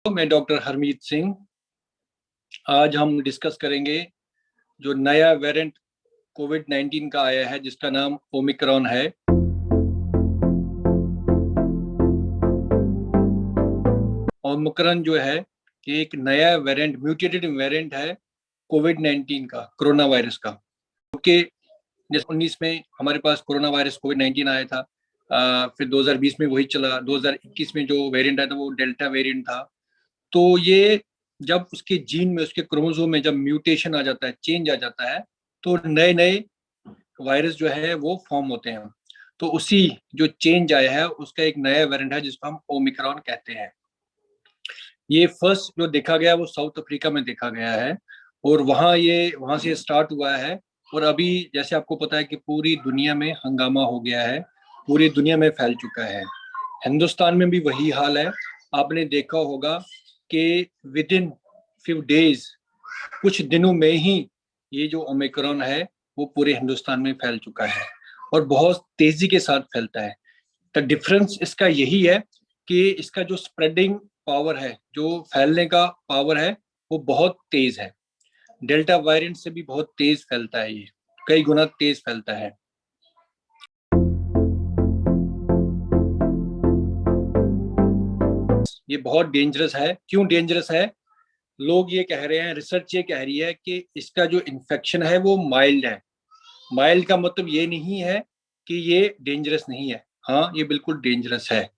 मैं डॉक्टर हरमीत सिंह। आज हम डिस्कस करेंगे जो नया वेरिएंट कोविड-19 का आया है जिसका नाम ओमिक्रॉन है। ओमिक्रॉन जो है ये एक नया वेरिएंट, म्यूटेटेड वेरिएंट है कोविड-19 का, कोरोना वायरस का। क्योंकि 2019 में हमारे पास कोरोना वायरस कोविड-19 आया था, फिर 2020 में वही चला, 2021 में जो वेरिएंट आया था वो डेल्टा वेरिएंट था। तो ये जब उसके जीन में, उसके क्रोमोसोम में जब म्यूटेशन आ जाता है, चेंज आ जाता है, तो नए नए वायरस जो है वो फॉर्म होते हैं। तो उसी जो चेंज आया है उसका एक नया वेरिएंट है जिसको हम ओमिक्रॉन कहते हैं। ये फर्स्ट जो देखा गया वो साउथ अफ्रीका में देखा गया है और वहां से स्टार्ट हुआ है। और अभी जैसे आपको पता है कि पूरी दुनिया में हंगामा हो गया है, पूरी दुनिया में फैल चुका है। हिंदुस्तान में भी वही हाल है। आपने देखा होगा कि विद इन फ्यू डेज, कुछ दिनों में ही ये जो ओमिक्रॉन है वो पूरे हिंदुस्तान में फैल चुका है और बहुत तेजी के साथ फैलता है। तो डिफरेंस इसका यही है कि इसका जो स्प्रेडिंग पावर है, जो फैलने का पावर है, वो बहुत तेज है। डेल्टा वेरिएंट से भी बहुत तेज फैलता है, ये कई गुना तेज फैलता है। ये बहुत डेंजरस है। क्यों डेंजरस है? लोग ये कह रहे हैं, रिसर्च ये कह रही है कि इसका जो इन्फेक्शन है वो माइल्ड है। माइल्ड का मतलब ये नहीं है कि ये डेंजरस नहीं है। हाँ, ये बिल्कुल डेंजरस है।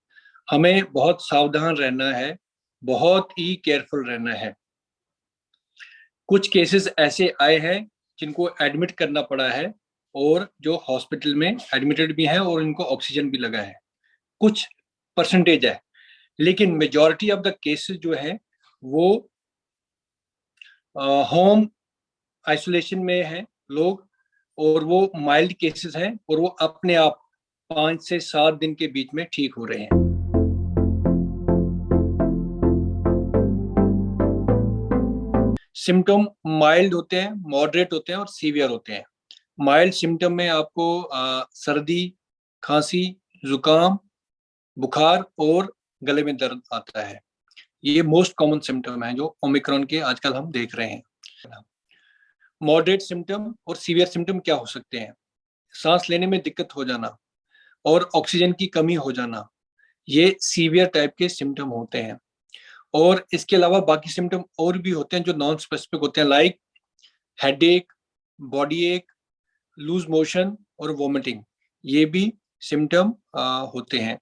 हमें बहुत सावधान रहना है, बहुत ही केयरफुल रहना है। कुछ केसेस ऐसे आए हैं जिनको एडमिट करना पड़ा है और जो हॉस्पिटल में एडमिटेड भी हैं और इनको ऑक्सीजन भी लगा है। कुछ परसेंटेज है, लेकिन मेजॉरिटी ऑफ द केसेस जो है वो होम आइसोलेशन में है लोग, और वो माइल्ड केसेस हैं और वो अपने आप 5 से 7 दिन के बीच में ठीक हो रहे हैं। सिम्टम माइल्ड होते हैं, मॉडरेट होते हैं और सीवियर होते हैं। माइल्ड सिम्टम में आपको सर्दी, खांसी, जुकाम, बुखार और गले में दर्द आता है। ये मोस्ट कॉमन सिम्टम है जो ओमिक्रॉन के आजकल हम देख रहे हैं। मॉडरेट सिम्टम और सीवियर सिम्टम क्या हो सकते हैं? सांस लेने में दिक्कत हो जाना और ऑक्सीजन की कमी हो जाना, ये सीवियर टाइप के सिम्टम होते हैं। और इसके अलावा बाकी सिम्टम और भी होते हैं जो नॉन स्पेसिफिक होते हैं, लाइक हेडेक, बॉडी एक, लूज मोशन और वोमिटिंग। ये भी सिम्टम होते हैं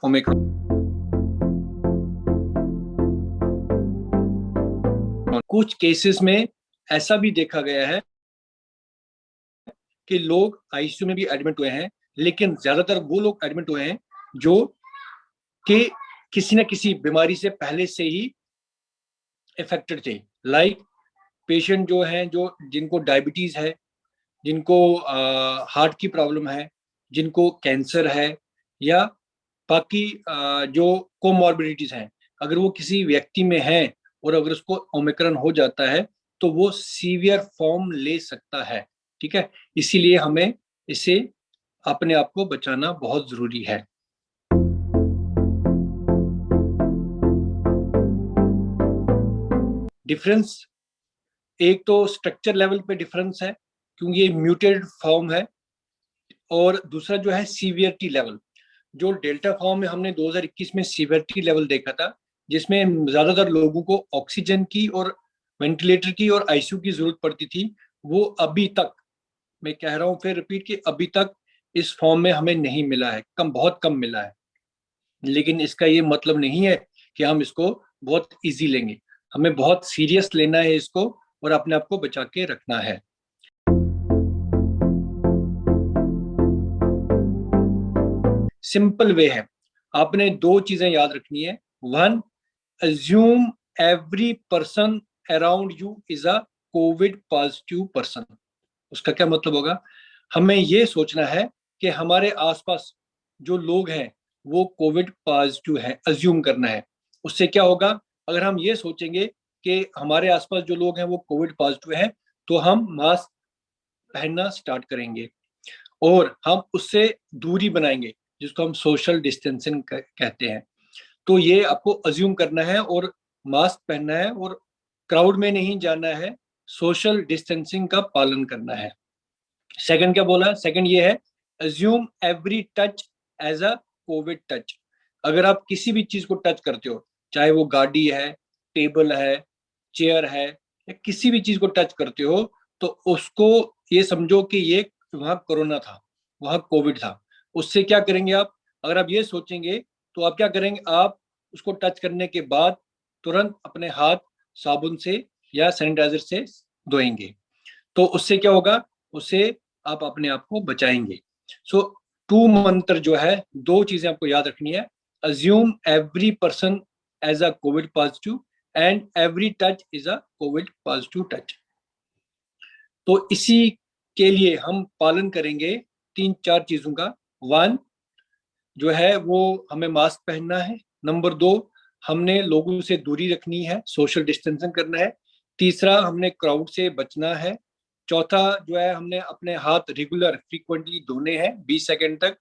ओमिक्रॉन। कुछ केसेस में ऐसा भी देखा गया है कि लोग आईसीयू में भी एडमिट हुए हैं, लेकिन ज्यादातर वो लोग एडमिट हुए हैं जो कि किसी न किसी बीमारी से पहले से ही इफेक्टेड थे। लाइक पेशेंट जो हैं, जो जिनको डायबिटीज है, जिनको हार्ट की प्रॉब्लम है, जिनको कैंसर है, या बाकी जो कोमॉर्बिडिटीज हैं, अगर वो किसी व्यक्ति में है और अगर उसको ओमिक्रॉन हो जाता है तो वो सीवियर फॉर्म ले सकता है। ठीक है, इसीलिए हमें इसे अपने आप को बचाना बहुत जरूरी है। डिफरेंस, एक तो स्ट्रक्चर लेवल पे डिफरेंस है क्योंकि ये म्यूटेड फॉर्म है, और दूसरा जो है सीवियरिटी लेवल। जो डेल्टा फॉर्म में हमने 2021 में सीवियरिटी लेवल देखा था, जिसमें ज्यादातर लोगों को ऑक्सीजन की और वेंटिलेटर की और आईसीयू की जरूरत पड़ती थी, वो अभी तक, मैं कह रहा हूँ फिर रिपीट, कि अभी तक इस फॉर्म में हमें नहीं मिला है, बहुत कम मिला है। लेकिन इसका ये मतलब नहीं है कि हम इसको बहुत इजी लेंगे। हमें बहुत सीरियस लेना है इसको और अपने आप को बचा के रखना है। सिंपल वे है, आपने 2 चीजें याद रखनी है। One, assume every person around you is a Covid positive person. उसका क्या मतलब होगा? हमें ये सोचना है कि हमारे आसपास जो लोग हैं वो कोविड पॉजिटिव है, अज्यूम करना है। उससे क्या होगा? अगर हम ये सोचेंगे कि हमारे आसपास जो लोग हैं वो कोविड पॉजिटिव हैं, तो हम मास्क पहनना स्टार्ट करेंगे और हम उससे दूरी बनाएंगे, जिसको हम सोशल डिस्टेंसिंग कहते हैं। तो ये आपको अज्यूम करना है और मास्क पहनना है और क्राउड में नहीं जाना है, सोशल डिस्टेंसिंग का पालन करना है। सेकंड क्या बोला? सेकंड ये है, assume every touch as a covid touch. अगर आप किसी भी चीज को टच करते हो, चाहे वो गाड़ी है, टेबल है, चेयर है, या किसी भी चीज को टच करते हो, तो उसको ये समझो कि ये वहां कोरोना था, वहां कोविड था। उससे क्या करेंगे आप? अगर आप ये सोचेंगे तो आप क्या करेंगे? आप उसको टच करने के बाद तुरंत अपने हाथ साबुन से या सैनिटाइजर से धोएंगे। तो उससे क्या होगा? उससे आप अपने आप को बचाएंगे। सो टू मंत्र जो है, दो चीजें आपको याद रखनी है, assume every person as a covid positive and every touch is a covid positive touch. तो इसी के लिए हम पालन करेंगे 3-4 चीजों का। वन जो है वो हमें मास्क पहनना है। नंबर 2, हमने लोगों से दूरी रखनी है, सोशल डिस्टेंसिंग करना है। तीसरा, हमने क्राउड से बचना है। चौथा जो है, हमने अपने हाथ रेगुलर फ्रीक्वेंटली धोने हैं 20 सेकंड तक।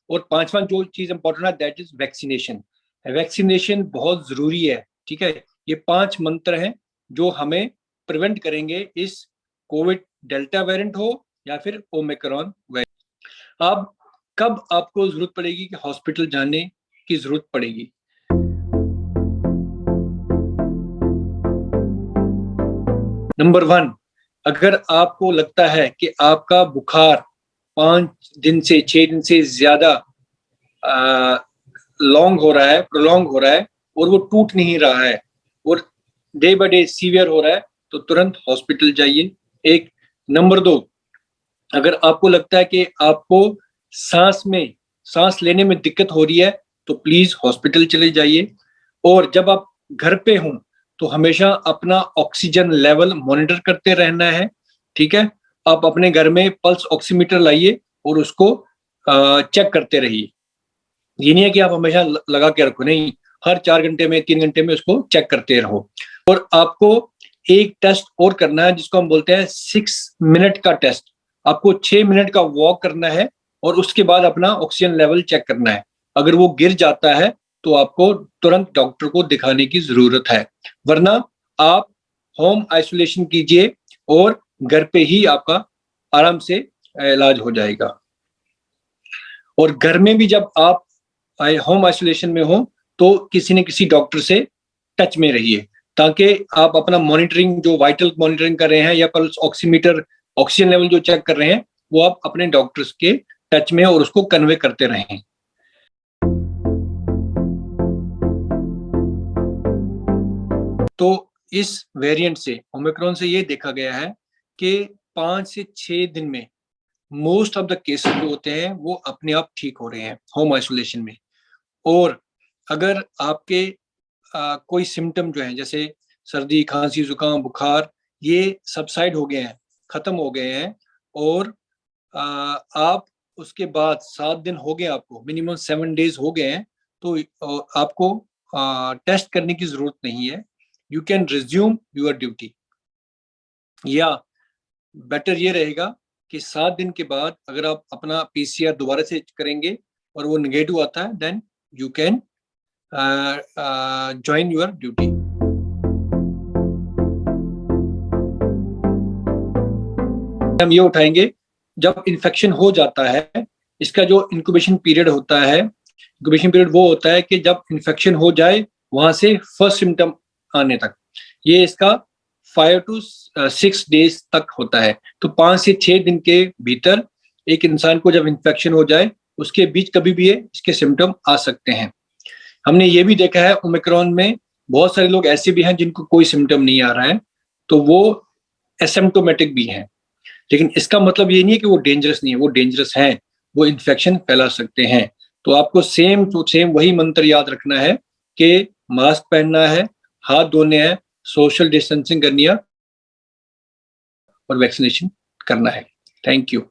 और पांचवा जो चीज इंपॉर्टेंट है, दैट इज वैक्सीनेशन। वैक्सीनेशन बहुत जरूरी है, ठीक है। ये 5 मंत्र हैं जो हमें प्रिवेंट करेंगे इस कोविड डेल्टा वेरिएंट हो या फिर ओमिक्रॉन वेरिएंट। अब कब आपको जरूरत पड़ेगी कि हॉस्पिटल जाने की जरूरत पड़ेगी? नंबर 1, अगर आपको लगता है कि आपका बुखार 5 दिन से 6 दिन से ज्यादा लॉन्ग हो रहा है, प्रोलॉन्ग हो रहा है, और वो टूट नहीं रहा है और डे बाय डे सीवियर हो रहा है, तो तुरंत हॉस्पिटल जाइए। एक। नंबर 2, अगर आपको लगता है कि आपको सांस लेने में दिक्कत हो रही है, तो प्लीज हॉस्पिटल चले जाइए। और जब आप घर पे हों तो हमेशा अपना ऑक्सीजन लेवल मॉनिटर करते रहना है, ठीक है। आप अपने घर में पल्स ऑक्सीमीटर लाइए और उसको चेक करते रहिए। ये नहीं है कि आप हमेशा लगा के रखो, नहीं, हर 4 घंटे में 3 घंटे में उसको चेक करते रहो। और आपको एक टेस्ट और करना है जिसको हम बोलते हैं 6 मिनट का टेस्ट। आपको 6 मिनट का वॉक करना है और उसके बाद अपना ऑक्सीजन लेवल चेक करना है। अगर वो गिर जाता है तो आपको तुरंत डॉक्टर को दिखाने की जरूरत है, वरना आप होम आइसोलेशन कीजिए और घर पे ही आपका आराम से इलाज हो जाएगा। और घर में भी जब आप होम आइसोलेशन में हो तो किसी न किसी डॉक्टर से टच में रहिए, ताकि आप अपना मॉनिटरिंग, जो वाइटल मॉनिटरिंग कर रहे हैं या पल्स ऑक्सीमीटर ऑक्सीजन लेवल जो चेक कर रहे हैं, वो आप अपने डॉक्टर्स के टच में और उसको कन्वे करते रहें। तो इस वेरिएंट से, ओमिक्रॉन से, ये देखा गया है कि 5 से 6 दिन में मोस्ट ऑफ द केसेस जो होते हैं वो अपने आप ठीक हो रहे हैं होम आइसोलेशन में। और अगर आपके कोई सिम्टम जो है, जैसे सर्दी, खांसी, जुकाम, बुखार, ये सबसाइड हो गए हैं, खत्म हो गए हैं, और आप उसके बाद 7 दिन हो गए, आपको मिनिमम 7 डेज हो गए हैं, तो आपको टेस्ट करने की जरूरत नहीं है। You can resume your duty. या बेटर ये रहेगा कि 7 दिन के बाद अगर आप अपना पीसीआर दोबारा से करेंगे और वो नेगेटिव आता है, then you can join your duty. हम ये उठाएंगे, जब इन्फेक्शन हो जाता है, इसका जो इंक्यूबेशन पीरियड होता है, इंक्यूबेशन पीरियड वो होता है कि जब इन्फेक्शन हो जाए वहां से फर्स्ट सिम्टम आने तक, ये इसका 5 to 6 डेज तक होता है। तो 5 से 6 दिन के भीतर एक इंसान को जब इन्फेक्शन हो जाए, उसके बीच कभी भी ये इसके सिम्टम आ सकते हैं। हमने ये भी देखा है ओमिक्रॉन में बहुत सारे लोग ऐसे भी हैं जिनको कोई सिम्टम नहीं आ रहा है, तो वो एसिम्प्टोमेटिक भी हैं। लेकिन इसका मतलब ये नहीं है कि वो डेंजरस नहीं है, वो डेंजरस हैं, वो इन्फेक्शन फैला सकते हैं। तो आपको सेम टू सेम वही मंत्र याद रखना है कि मास्क पहनना है, हाथ धोने हैं, सोशल डिस्टेंसिंग करनी है और वैक्सीनेशन करना है। Thank you.